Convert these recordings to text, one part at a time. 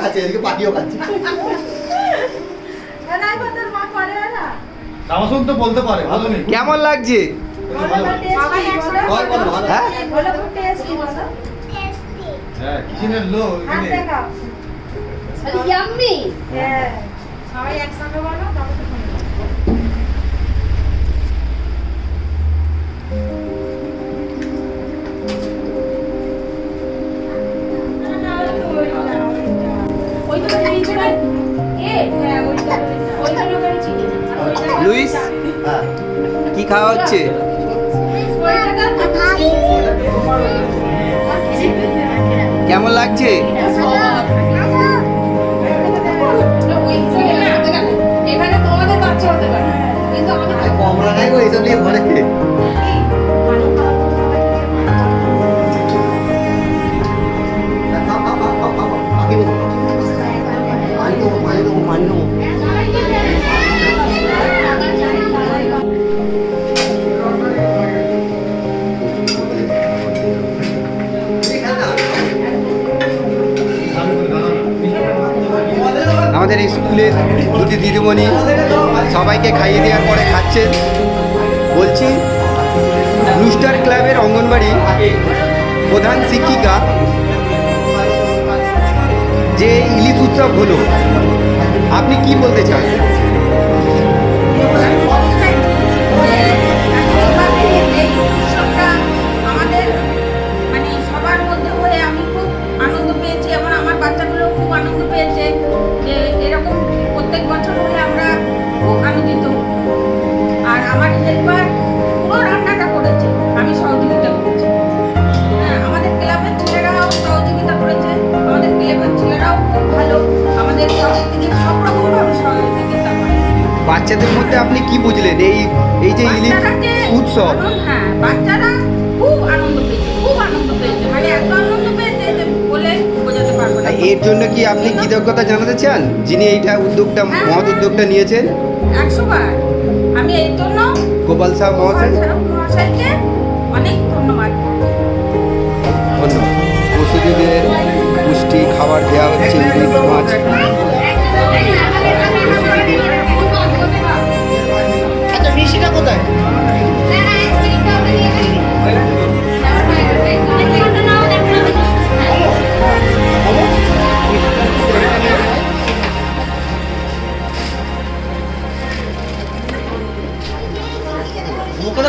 খাচ্ছে এদিকে পাটিও খাচ্ছে। তো বলতে পারে ভালো নেই। কেমন লাগছে? হ্যাঁ কিচেনের লোক সবাই একসঙ্গে বলো। লুইস কি খাওয়া হচ্ছে? কেমন লাগছে? এখানে তোমাদের বাচ্চা হতে পারে কিন্তু আমাদের কমলা নাই গো এইসব নিয়ে ঘরে আমাদের স্কুলের দুটি দিদিমণি সবাইকে খাইয়ে দেওয়ার পরে খাচ্ছেন। বলছি রুস্টার ক্লাবের অঙ্গনবাড়ি প্রধান শিক্ষিকা যে ইলিশ উৎসব হলো, আপনি কি বলতে চান? আমাদের মানে সবার মধ্যে হয়ে আমি খুব আনন্দ পেয়েছি এবং আমার বাচ্চাগুলো খুব আনন্দ পেয়েছে যে এরকম প্রত্যেক বছর হলে আমরা খুব আনন্দিত। আর আমার হেল্পার পুরো রান্নাটা করেছে, আমি সহযোগিতা করেছি। হ্যাঁ, আমাদের ক্লাবের ছেলেরাও সহযোগিতা করেছে, আমাদের ক্লাবের ছেলেরাও খুব ভালো, আমাদের ক্লাবের থেকে সব রকমভাবে সহযোগিতা করে। বাচ্চাদের মধ্যে আপনি কি বুঝলেন এই যে ইলিশ উৎসব? হ্যাঁ, বাচ্চারা খুব আনন্দ পেয়েছে, খুব আনন্দ পেয়েছে, মানে এত আনন্দ পেয়েছে যে বলে বোঝাতে পারবো না। এর জন্য কি আপনি কৃতজ্ঞতা জানাতে চান যিনি এইটা উদ্যোগটা মহৎ উদ্যোগটা নিয়েছেন? 100 বার আমি এই জন্য গোপাল সাহ মহাশয়কে অনেক ধন্যবাদ। ধন্যবাদ। পশুদের পুষ্টি খাবার দেওয়া হচ্ছে ইলিশ মাছ। আচ্ছা মিষ্টিটা কোথায়?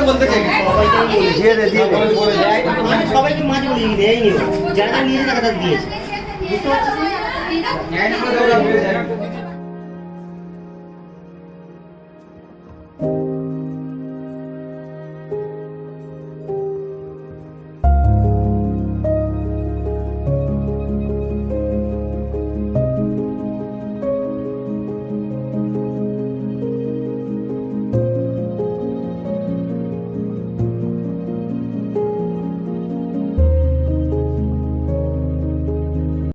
বলতে চাই সবাইকে মাছ বলে এই নিও যারা নিয়েছে তারা দিয়েছে বুঝতে পারছিস?